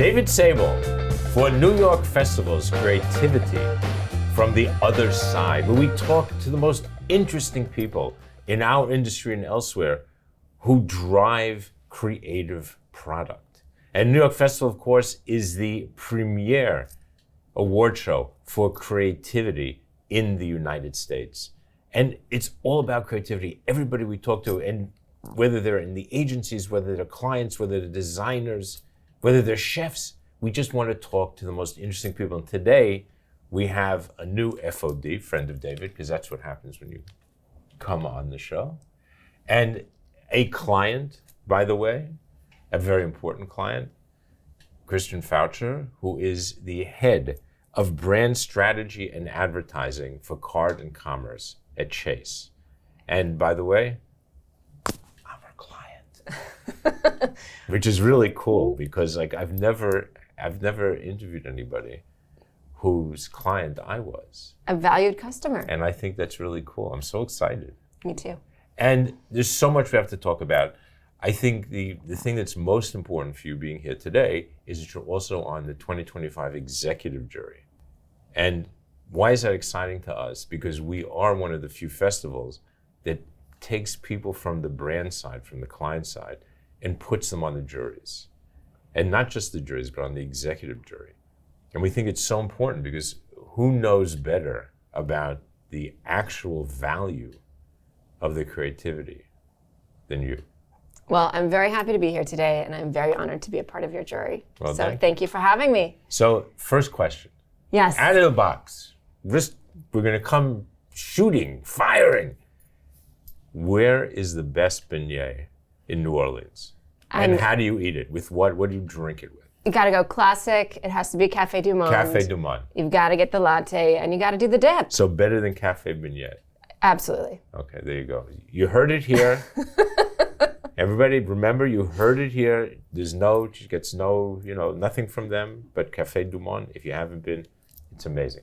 David Sable for New York Festival's Creativity from the Other Side, where we talk to the most interesting people in our industry and elsewhere who drive creative product. And New York Festival, of course, is the premier award show for creativity in the United States. And it's all about creativity. Everybody we talk to, and whether they're in the agencies, whether they're clients, whether they're designers, whether they're chefs, we just want to talk to the most interesting people. And today, we have a new FOD, friend of David, because that's what happens when you come on the show. And a client, by the way, a very important client, Kristin Faucher, who is the head of brand strategy and advertising for card and commerce at Chase. And by the way, I'm her client, which is really cool because I've never interviewed anybody whose client I was. A valued customer. And I think that's really cool. I'm so excited. Me too. And there's so much we have to talk about. I think the thing that's most important for you being here today is that you're also on the 2025 executive jury. And why is that exciting to us? Because we are one of the few festivals that takes people from the brand side, from the client side, and puts them on the juries. And not just the juries, but on the executive jury. And we think it's so important because who knows better about the actual value of the creativity than you? Well, I'm very happy to be here today, and I'm very honored to be a part of your jury. Well, so thank you for having me. So first question. Yes. Out of the box, we're going to come shooting, firing. Where is the best beignet in New Orleans? And how do you eat it? With what? What do you drink it with? You got to go classic. It has to be Café du Monde. Café du Monde. You've got to get the latte, and you got to do the dip. So better than Café Beignet. Absolutely. Okay, there you go. You heard it here. Everybody, remember, you heard it here. She gets nothing from them but Café du Monde. If you haven't been, it's amazing.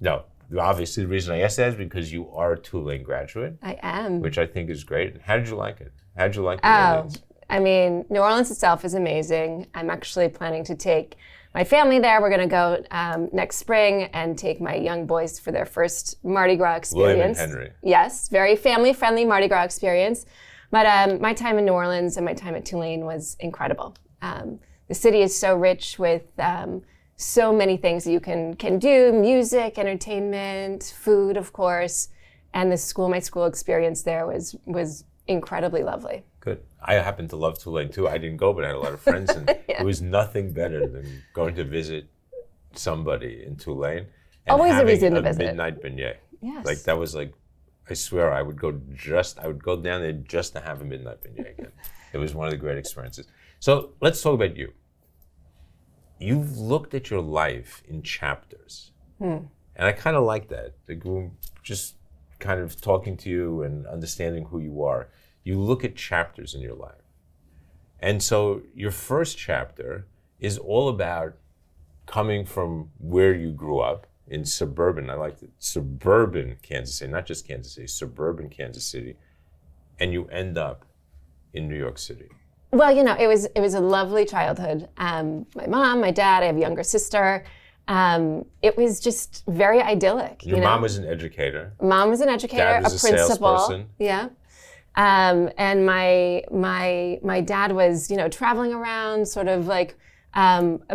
No, obviously the reason I asked that is because you are a Tulane graduate. I am. Which I think is great. How did you like it? How did you like New Orleans? I mean, New Orleans itself is amazing. I'm actually planning to take my family there. We're going to go next spring and take my young boys for their first Mardi Gras experience. William and Henry. Yes, very family-friendly Mardi Gras experience. But my time in New Orleans and my time at Tulane was incredible. The city is so rich with so many things that you can do, music, entertainment, food, of course. And my school experience there was incredibly lovely. Good. I happen to love Tulane too. I didn't go, but I had a lot of friends, and Yeah. It was nothing better than going to visit somebody in Tulane and Always a having reason to a visit. midnight beignet. Yes. That was I swear I would go down there just to have a midnight beignet again. It was one of the great experiences. So let's talk about you. You've looked at your life in chapters. And I kind of like that. Just kind of talking to you and understanding who you are. You look at chapters in your life. And so your first chapter is all about coming from where you grew up in suburban Kansas City, not just Kansas City, suburban Kansas City, and you end up in New York City. Well, it was a lovely childhood. My mom, my dad, I have a younger sister. It was just very idyllic. Your mom was an educator. Mom was an educator, Dad was a principal. Salesperson. Yeah. And my dad was, traveling around, sort of like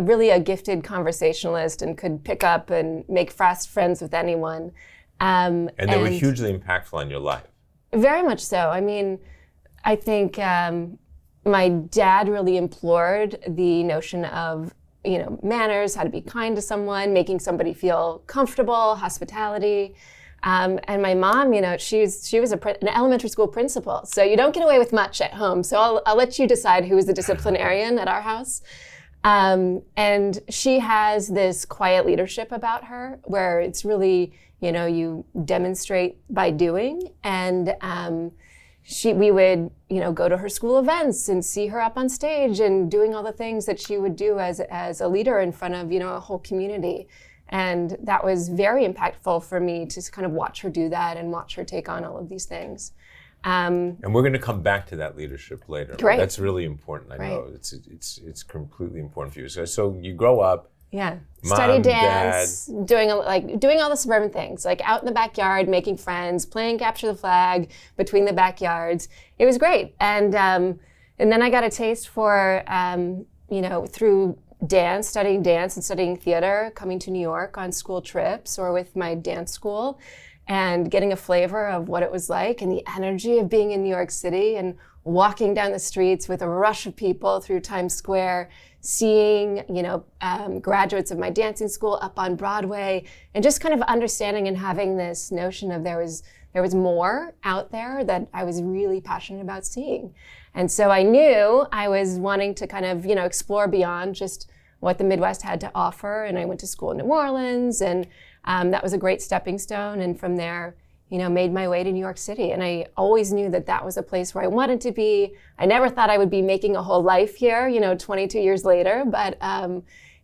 really a gifted conversationalist, and could pick up and make fast friends with anyone. And they were hugely impactful on your life. Very much so. I mean, I think my dad really implored the notion of, manners, how to be kind to someone, making somebody feel comfortable, hospitality. And my mom, she was an elementary school principal, so you don't get away with much at home. So I'll let you decide who is the disciplinarian at our house. And she has this quiet leadership about her, where it's really, you demonstrate by doing. And we would, go to her school events and see her up on stage and doing all the things that she would do as a leader in front of, a whole community. And that was very impactful for me to kind of watch her do that and watch her take on all of these things. And we're going to come back to that leadership later. Great. That's really important. I Right. know it's completely important for you. So you grow up. Yeah. Mom, Study dance, doing all the suburban things, like out in the backyard, making friends, playing capture the flag between the backyards. It was great. And then I got a taste for, through dance, studying dance and studying theater, coming to New York on school trips or with my dance school, and getting a flavor of what it was like and the energy of being in New York City and walking down the streets with a rush of people through Times Square, seeing, graduates of my dancing school up on Broadway, and just kind of understanding and having this notion of there was more out there that I was really passionate about seeing. And so I knew I was wanting to kind of, explore beyond just what the Midwest had to offer. And I went to school in New Orleans, and that was a great stepping stone. And from there, made my way to New York City. And I always knew that that was a place where I wanted to be. I never thought I would be making a whole life here, 22 years later, but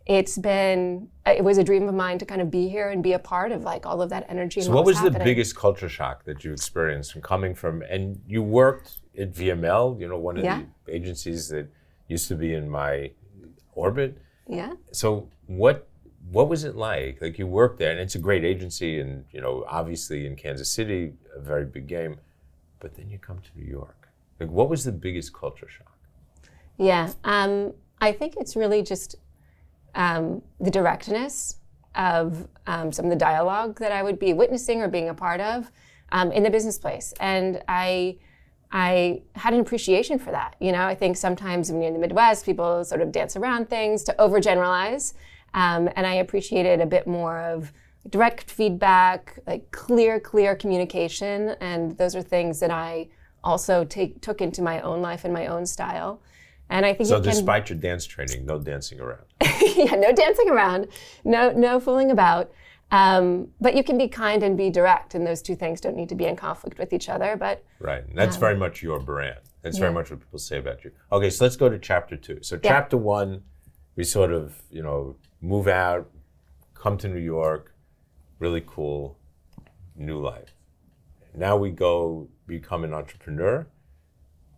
it was a dream of mine to kind of be here and be a part of like all of that energy. So what was the biggest culture shock that you experienced from coming from, and you worked at VML, one of the agencies that used to be in my orbit. Yeah. So what was it like? Like, you worked there, and it's a great agency, and obviously in Kansas City, a very big game, but then you come to New York. Like, what was the biggest culture shock? Yeah, I think it's really just the directness of some of the dialogue that I would be witnessing or being a part of in the business place, and I had an appreciation for that. I think sometimes when you're in the Midwest, people sort of dance around things to overgeneralize. And I appreciated a bit more of direct feedback, like clear communication. And those are things that I also took into my own life and my own style. And I think despite your dance training, no dancing around. Yeah, no dancing around, no fooling about. But you can be kind and be direct, and those two things don't need to be in conflict with each other. But right, and that's very much your brand. That's very much what people say about you. Okay, so let's go to chapter 2. So chapter 1, we sort of, move out, come to New York, really cool, new life. Now we go become an entrepreneur,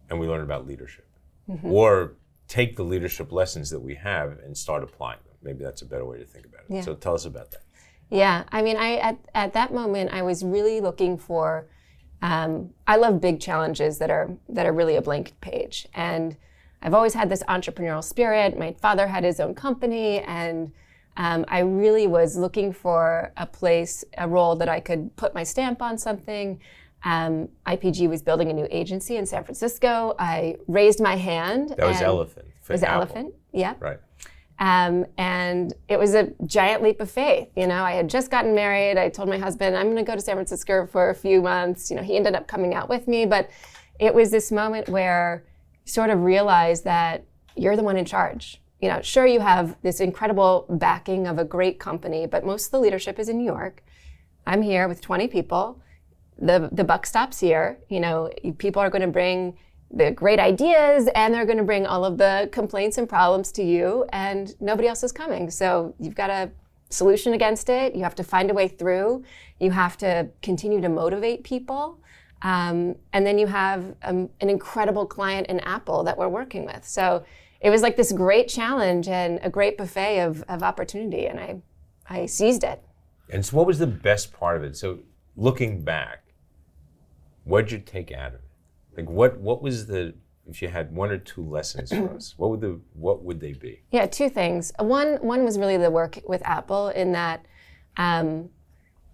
and we learn about leadership. Mm-hmm. Or take the leadership lessons that we have and start applying them. Maybe that's a better way to think about it. Yeah. So tell us about that. Yeah, I mean, at that moment, I was really looking for, I love big challenges that are really a blank page. And I've always had this entrepreneurial spirit. My father had his own company, and I really was looking for a role that I could put my stamp on something. IPG was building a new agency in San Francisco. I raised my hand. That was Elephant. It was Elephant, yeah. Right. And it was a giant leap of faith. I had just gotten married. I told my husband, I'm going to go to San Francisco for a few months. He ended up coming out with me, but it was this moment where sort of realize that you're the one in charge. Sure, you have this incredible backing of a great company, but most of the leadership is in New York. I'm here with 20 people. The buck stops here. People are going to bring the great ideas, and they're going to bring all of the complaints and problems to you, and nobody else is coming. So you've got a solution against it. You have to find a way through. You have to continue to motivate people. And then you have an incredible client in Apple that we're working with. So it was like this great challenge and a great buffet of opportunity, and I seized it. And so what was the best part of it? So looking back, what did you take out of it? Like what was if you had one or two lessons for us, what would they be? Yeah, two things. One was really the work with Apple in that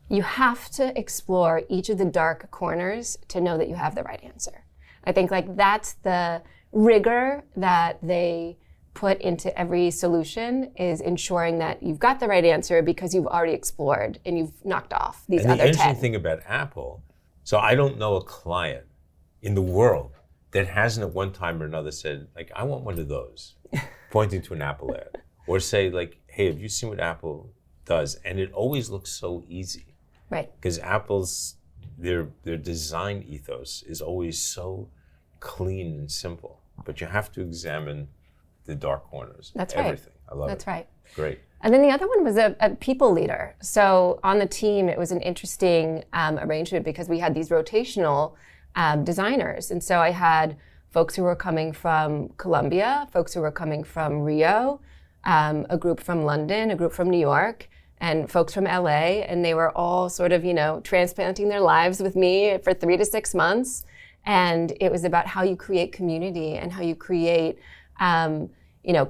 you have to explore each of the dark corners to know that you have the right answer. I think that's the rigor that they put into every solution, is ensuring that you've got the right answer because you've already explored and you've knocked off these other 10. And the interesting thing about Apple, so I don't know a client in the world that hasn't at one time or another said, like, I want one of those, pointing to an Apple ad. Or say, like, hey, have you seen what Apple does? And it always looks so easy. Right. Because Apple's, their design ethos is always so clean and simple. But you have to examine the dark corners. That's everything. Right. I love That's it. That's right. Great. And then the other one was a people leader. So on the team, it was an interesting arrangement because we had these rotational designers. And so I had folks who were coming from Colombia, folks who were coming from Rio, a group from London, a group from New York, and folks from LA. And they were all sort of, transplanting their lives with me for 3 to 6 months. And it was about how you create community and how you create,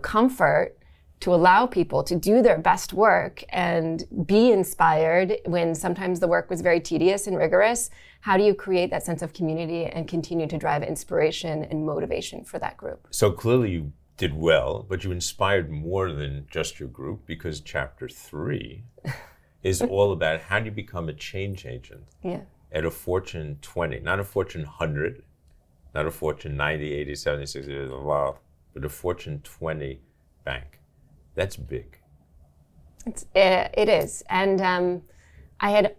comfort to allow people to do their best work and be inspired when sometimes the work was very tedious and rigorous. How do you create that sense of community and continue to drive inspiration and motivation for that group? So clearly you did well, but you inspired more than just your group, because chapter 3 is all about how do you become a change agent at a Fortune 20, not a Fortune 100, not a Fortune 90, 80, 70, 60, but a Fortune 20 bank. That's big. It is. And I had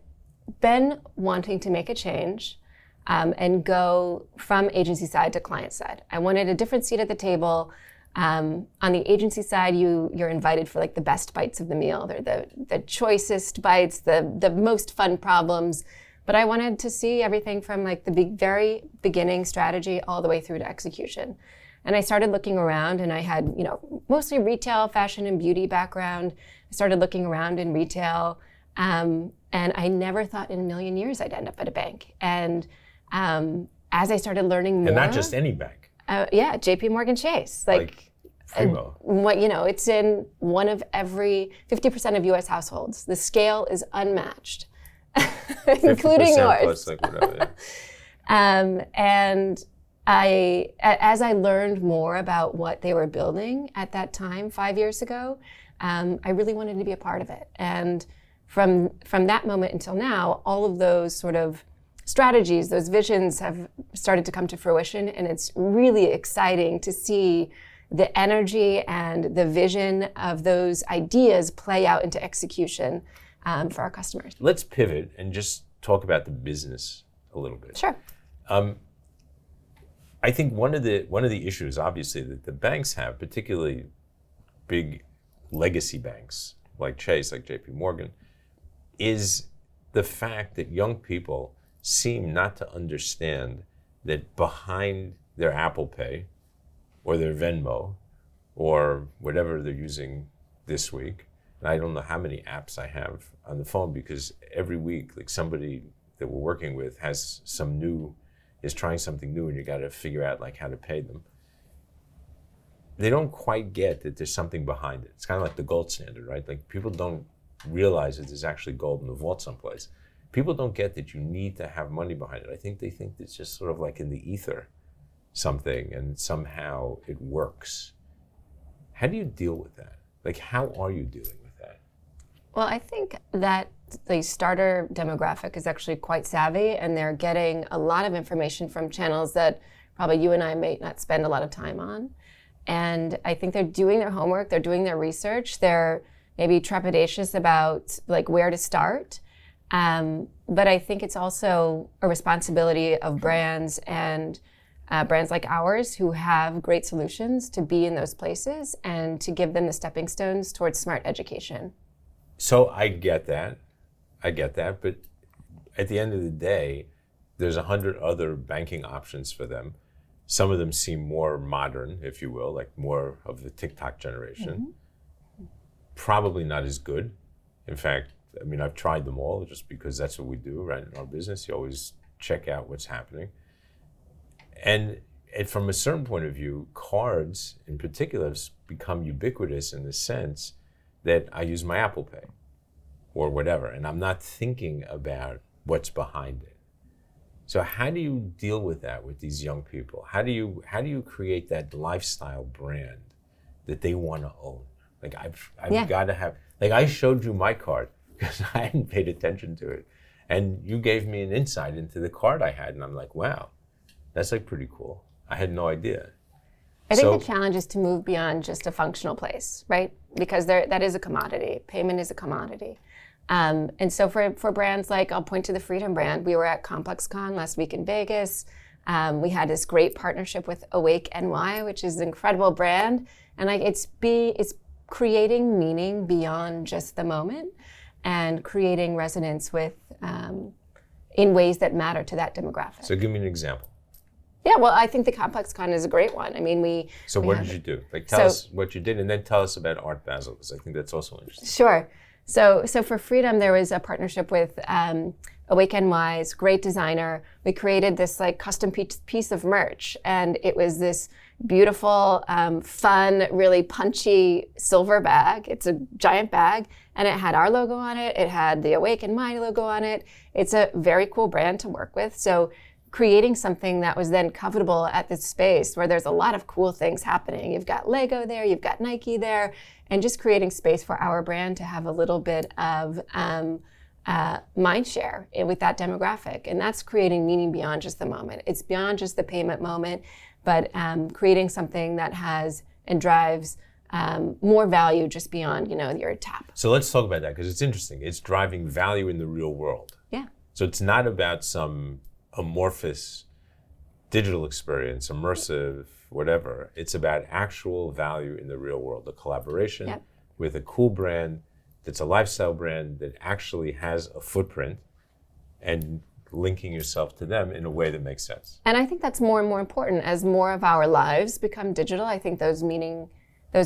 been wanting to make a change and go from agency side to client side. I wanted a different seat at the table. On the agency side, you're invited for like the best bites of the meal. They're the choicest bites, the most fun problems. But I wanted to see everything from like the very beginning strategy all the way through to execution. And I started looking around, and I had, mostly retail, fashion, and beauty background. I started looking around in retail, and I never thought in a million years I'd end up at a bank. And as I started learning more, and not just any bank. JP Morgan Chase, like Primo. It's in one of every 50% of U.S. households. The scale is unmatched, including yours. Plus like whatever. And as I learned more about what they were building at that time, 5 years ago, I really wanted to be a part of it. And from that moment until now, all of those sort of strategies, those visions have started to come to fruition. And it's really exciting to see the energy and the vision of those ideas play out into execution for our customers. Let's pivot and just talk about the business a little bit. Sure. I think one of the issues, obviously, that the banks have, particularly big legacy banks like Chase, like JP Morgan, is the fact that young people seem not to understand that behind their Apple Pay or their Venmo or whatever they're using this week, and I don't know how many apps I have on the phone, because every week, like, somebody that we're working with is trying something new, and you got to figure out like how to pay them. They don't quite get that there's something behind it. It's kind of like the gold standard, right? Like, people don't realize that there's actually gold in the vault someplace. People don't get that you need to have money behind it. I think they think it's just sort of like in the ether something, and somehow it works. How do you deal with that? Like, how are you dealing with that? Well, I think that the starter demographic is actually quite savvy, and they're getting a lot of information from channels that probably you and I may not spend a lot of time on. And I think they're doing their homework, they're doing their research, they're maybe trepidatious about like where to start. But I think it's also a responsibility of brands and brands like ours who have great solutions to be in those places and to give them the stepping stones towards smart education. So I get that, but at the end of the day, there's 100 other banking options for them. Some of them seem more modern, if you will, like more of the TikTok generation. Mm-hmm. Probably not as good. In fact, I mean, I've tried them all just because that's what we do, right? In our business, you always check out what's happening. And from a certain point of view, cards in particular have become ubiquitous in the sense that I use my Apple Pay or whatever, and I'm not thinking about what's behind it. So how do you deal with that with these young people? How do you create that lifestyle brand that they want to own? Like, I've got to have, like, I showed you my card because I hadn't paid attention to it, and you gave me an insight into the card I had, and I'm like, wow, that's like pretty cool. I had no idea. I think the challenge is to move beyond just a functional place, right? Because that is a commodity. Payment is a commodity. And so for brands like, I'll point to the Freedom brand. We were at ComplexCon last week in Vegas. We had this great partnership with Awake NY, which is an incredible brand. And it's creating meaning beyond just the moment and creating resonance with in ways that matter to that demographic. So give me an example. Yeah, well, I think the Complex Con is a great one. I mean, So what did you do? Like, tell us what you did, and then tell us about Art Basel, because I think that's also interesting. Sure. So for Freedom, there was a partnership with Awake NY's great designer. We created this like custom piece of merch, and it was this beautiful, fun, really punchy silver bag. It's a giant bag, and it had our logo on it. It had the Awake NY logo on it. It's a very cool brand to work with. So creating something that was then covetable at this space where there's a lot of cool things happening. You've got Lego there, you've got Nike there, and just creating space for our brand to have a little bit of mind share with that demographic. And that's creating meaning beyond just the moment. It's beyond just the payment moment, but creating something that has and drives more value just beyond, your tap. So let's talk about that, because it's interesting. It's driving value in the real world. Yeah. So it's not about some amorphous digital experience, immersive, whatever. It's about actual value in the real world, a collaboration with a cool brand that's a lifestyle brand that actually has a footprint, and linking yourself to them in a way that makes sense. And I think that's more and more important as more of our lives become digital. I think those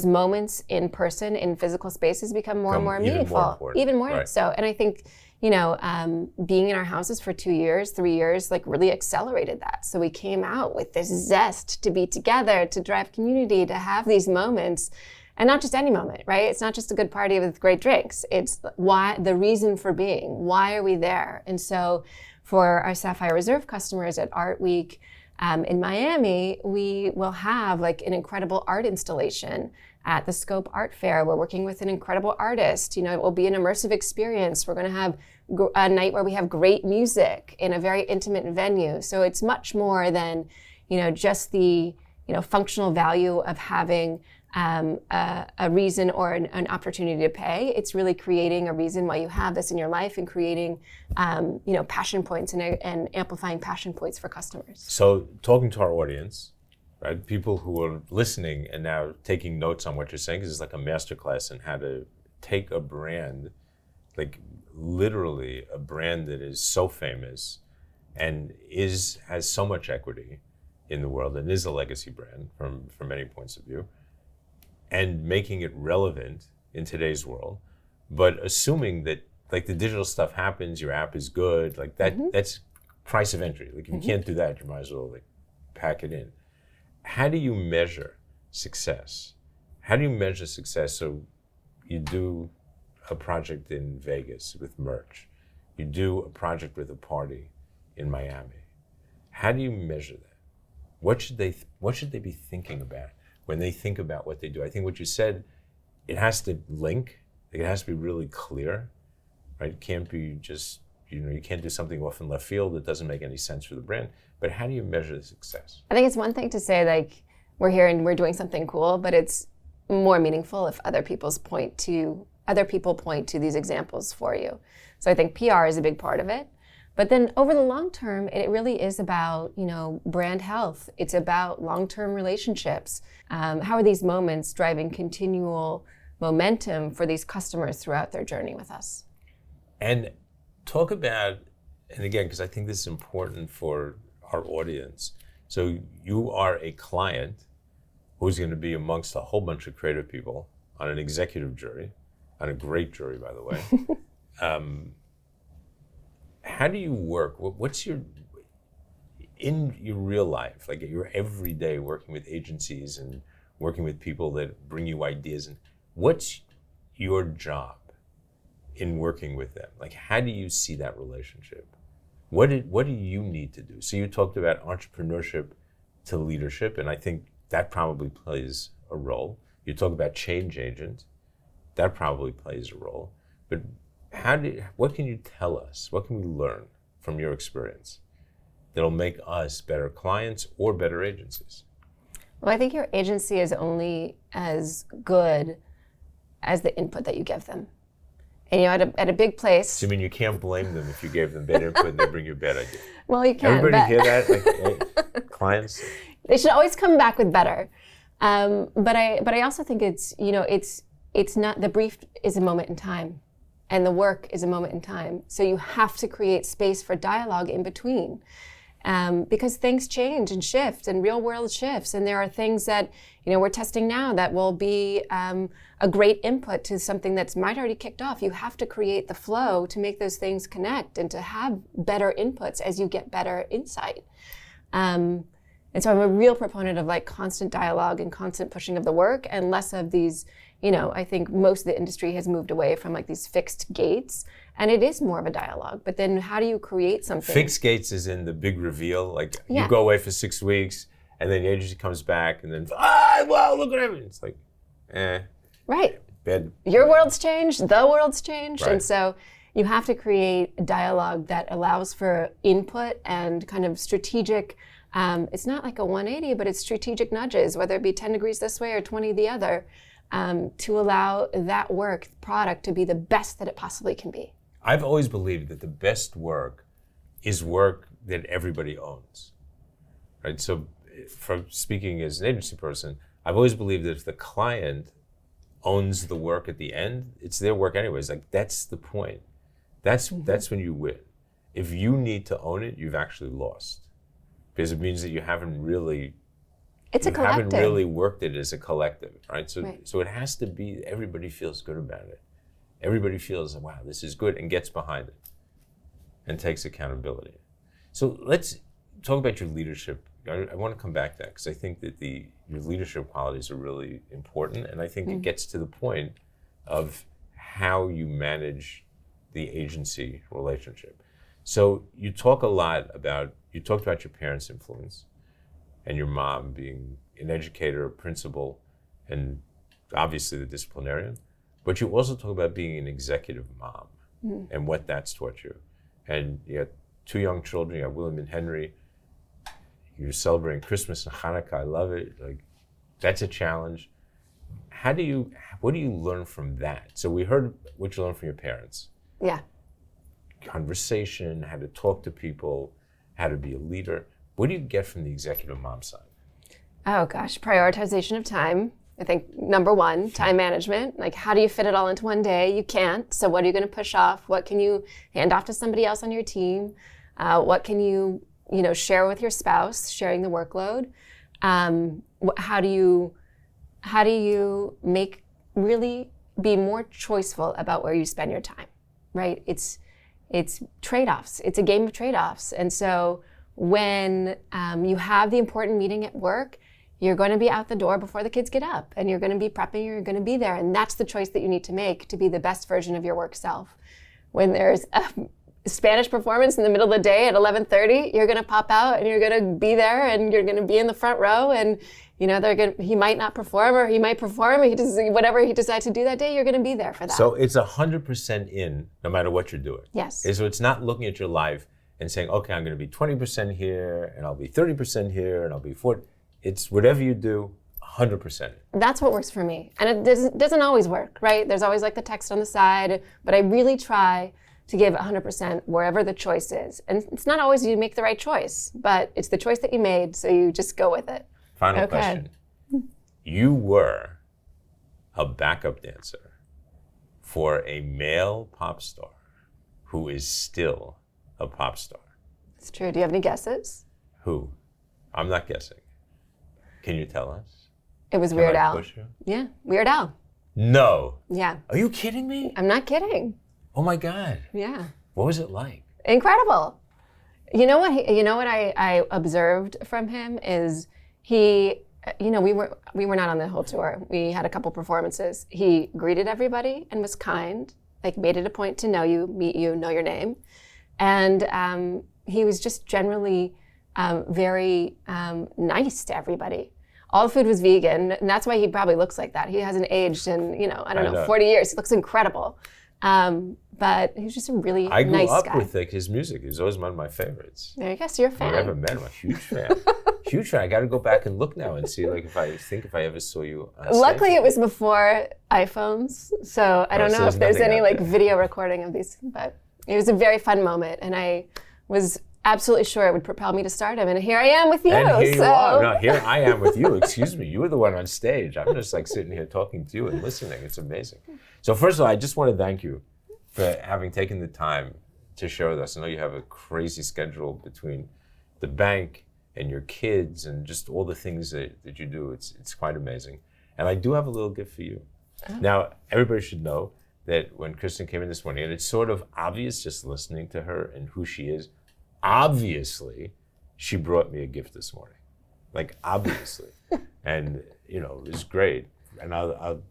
moments in person, in physical spaces become more and more meaningful. Even more so. And I think, being in our houses for 2 years, 3 years, like really accelerated that. So we came out with this zest to be together, to drive community, to have these moments, and not just any moment, right? It's not just a good party with great drinks. It's the reason for being. Why are we there? And so for our Sapphire Reserve customers at Art Week in Miami, we will have like an incredible art installation at the Scope Art Fair. We're working with an incredible artist. It will be an immersive experience. We're going to have a night where we have great music in a very intimate venue. So it's much more than, just the, functional value of having a reason or an opportunity to pay. It's really creating a reason why you have this in your life, and creating, passion points and amplifying passion points for customers. So talking to our audience, right, people who are listening and now taking notes on what you're saying, because it's like a masterclass in how to take a brand, like literally a brand that is so famous and has so much equity in the world and is a legacy brand from many points of view, and making it relevant in today's world, but assuming that like the digital stuff happens, your app is good, like that, that's price of entry. Like if you can't do that, you might as well like pack it in. How do you measure success? How do you measure success? So you do a project in Vegas with merch. You do a project with a party in Miami. How do you measure that? What should they be thinking about when they think about what they do? I think what you said, it has to link. It has to be really clear, right? It can't be just, you can't do something off in left field that doesn't make any sense for the brand. But how do you measure the success? I think it's one thing to say like, we're here and we're doing something cool, but it's more meaningful if other people point to these examples for you. So I think PR is a big part of it. But then over the long term, it really is about, brand health. It's about long-term relationships. How are these moments driving continual momentum for these customers throughout their journey with us? And talk about, and again, because I think this is important for our audience. So you are a client who's going to be amongst a whole bunch of creative people on an executive jury, on a great jury, by the way. How do you work? What's in your real life, like your everyday working with agencies and working with people that bring you ideas, and what's your job in working with them? Like, how do you see that relationship? What do you need to do? So you talked about entrepreneurship to leadership, and I think that probably plays a role. You talk about change agent, that probably plays a role. But what can you tell us? What can we learn from your experience that'll make us better clients or better agencies? Well, I think your agency is only as good as the input that you give them. And at a big place. So you mean you can't blame them if you gave them bad input and they bring you a bad idea? Well, you can. Everybody hear that? Like, clients? They should always come back with better. But I also think it's not, the brief is a moment in time. and the work is a moment in time. So you have to create space for dialogue in between. Because things change and shift, and real world shifts, and there are things that we're testing now that will be a great input to something that might already kicked off. You have to create the flow to make those things connect and to have better inputs as you get better insight. And so I'm a real proponent of like constant dialogue and constant pushing of the work, and less of these. I think most of the industry has moved away from like these fixed gates, and it is more of a dialogue. But then how do you create something? Fixed gates is in the big reveal, like you go away for 6 weeks, and then the agency comes back, and then, wow, look at him. It's like, Right. Bad. Your world's changed, the world's changed. Right. And so you have to create a dialogue that allows for input and kind of strategic, it's not like a 180, but it's strategic nudges, whether it be 10 degrees this way or 20 the other. To allow that work product to be the best that it possibly can be. I've always believed that the best work is work that everybody owns, right? So from speaking as an agency person, I've always believed that if the client owns the work at the end, it's their work anyways. Like that's the point. That's when you win. If you need to own it, you've actually lost, because it means that you haven't really worked it as a collective, right? So it has to be, everybody feels good about it. Everybody feels, wow, this is good, and gets behind it and takes accountability. So let's talk about your leadership. I want to come back to that, because I think that your leadership qualities are really important, and I think it gets to the point of how you manage the agency relationship. So you talked about your parents' influence, and your mom being an educator, a principal, and obviously the disciplinarian. But you also talk about being an executive mom and what that's taught you. And you have 2 young children, you have William and Henry. You're celebrating Christmas and Hanukkah, I love it. Like, that's a challenge. What do you learn from that? So we heard what you learned from your parents. Yeah. Conversation, how to talk to people, how to be a leader. What do you get from the executive mom side? Oh gosh, prioritization of time. I think number 1, time management. Like, how do you fit it all into one day? You can't. So what are you going to push off? What can you hand off to somebody else on your team? What can you share with your spouse? Sharing the workload. How do you really be more choiceful about where you spend your time? Right? It's trade-offs. It's a game of trade-offs, and so. When you have the important meeting at work, you're going to be out the door before the kids get up, and you're going to be prepping, you're going to be there, and that's the choice that you need to make to be the best version of your work self. When there's a Spanish performance in the middle of the day at 11:30, you're going to pop out and you're going to be there, and you're going to be in the front row, and he might not perform, or he might perform, whatever he decides to do that day, you're going to be there for that. So it's 100% in, no matter what you're doing. Yes. So it's not looking at your life and saying, okay, I'm going to be 20% here, and I'll be 30% here, and I'll be 40%. It's whatever you do, 100%. That's what works for me. And it doesn't always work, right? There's always like the text on the side, but I really try to give 100% wherever the choice is. And it's not always you make the right choice, but it's the choice that you made, so you just go with it. Final question. You were a backup dancer for a male pop star who is still a pop star. It's true. Do you have any guesses? Who? I'm not guessing. Can you tell us? It was Weird Al. Yeah, Weird Al. No. Yeah. Are you kidding me? I'm not kidding. Oh my God. Yeah. What was it like? Incredible. You know what I observed from him is we were not on the whole tour. We had a couple performances. He greeted everybody and was kind, like made it a point to know you, meet you, know your name. And he was just generally very nice to everybody. All the food was vegan, and that's why he probably looks like that. He hasn't aged in, 40 years. He looks incredible. But he was just a really nice guy. I grew up with his music. He was always one of my favorites. There you go. So you're a fan. I never met him. I'm a huge fan. Huge fan. I got to go back and look now and see if I ever saw you on stage. Luckily, it was before iPhones, so I don't know if there's any video recording of these. But it was a very fun moment, and I was absolutely sure it would propel me to stardom. And here I am with you. And here you are. No, here I am with you. Excuse me. You were the one on stage. I'm just sitting here talking to you and listening. It's amazing. So first of all, I just want to thank you for having taken the time to share with us. I know you have a crazy schedule between the bank and your kids and just all the things that you do. It's quite amazing. And I do have a little gift for you. Oh. Now, everybody should know that when Kristin came in this morning, and it's sort of obvious just listening to her and who she is, obviously, she brought me a gift this morning. Like, obviously. And, you know, it was great. And I'm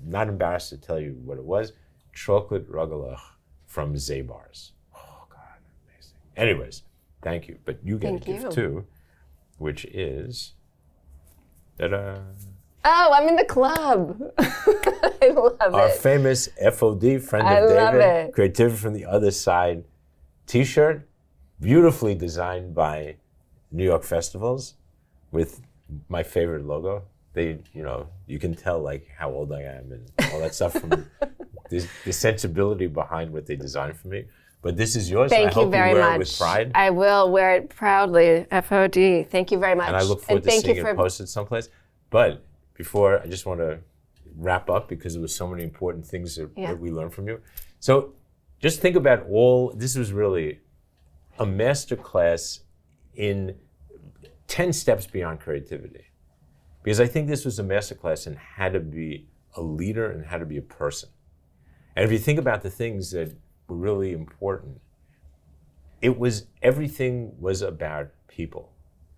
not embarrassed to tell you what it was. Chocolate ragalach from Zabar's. Oh, God, amazing. Anyways, thank you. But you get a gift, too, which is, ta-da. Oh, I'm in the club. I love it. Our famous FOD, Friend of David, Creativity from the Other Side t-shirt, beautifully designed by New York Festivals with my favorite logo. They, you know, you can tell like how old I am and all that stuff from the sensibility behind what they designed for me. But this is yours. Thank you very much. I hope you wear it with pride. I will wear it proudly, FOD. Thank you very much. And I look forward to seeing it posted someplace. But before, I just want to wrap up because there was so many important things that we learned from you. So just think about this was really a masterclass in 10 steps beyond creativity. Because I think this was a masterclass in how to be a leader and how to be a person. And if you think about the things that were really important, everything was about people.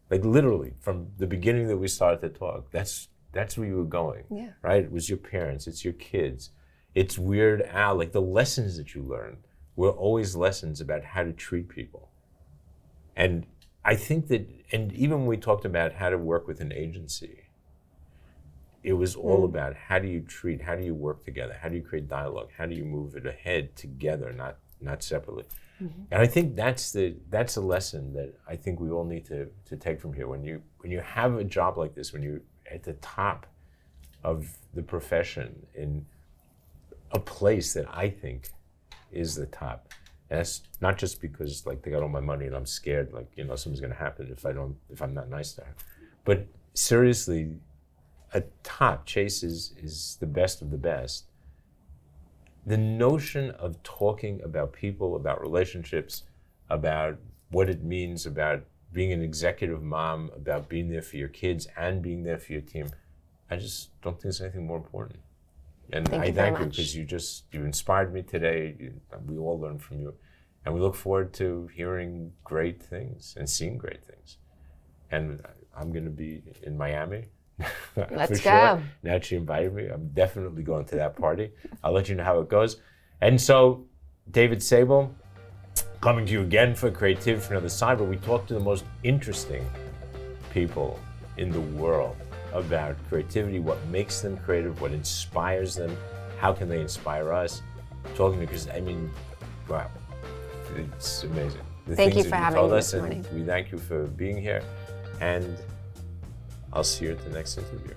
Like literally, from the beginning that we started to talk, that's where you were going, right? It was your parents, it's your kids. It's Weird Al, like the lessons that you learned were always lessons about how to treat people. And I think that, and even when we talked about how to work with an agency, it was all about how do you treat, how do you work together, how do you create dialogue, how do you move it ahead together, not separately. Mm-hmm. And I think that's a lesson that I think we all need to take from here. When you have a job like this, when you're at the top of the profession in a place that I think is the top. And that's not just because like they got all my money and I'm scared, like, you know, something's gonna happen if I'm not nice to her. But seriously, a top, Chase is the best of the best. The notion of talking about people, about relationships, about what it means, about being an executive mom, about being there for your kids and being there for your team, I just don't think there's anything more important. And I thank you because you inspired me today. We all learned from you. And we look forward to hearing great things and seeing great things. And I'm going to be in Miami. Let's go. Sure. Now that she invited me, I'm definitely going to that party. I'll let you know how it goes. And so, David Sable, coming to you again for Creativity from the Other Side, where we talk to the most interesting people in the world about creativity, what makes them creative, what inspires them, how can they inspire us. Talking because, I mean, wow, it's amazing. Thank you for having me this morning. We thank you for being here, and I'll see you at the next interview.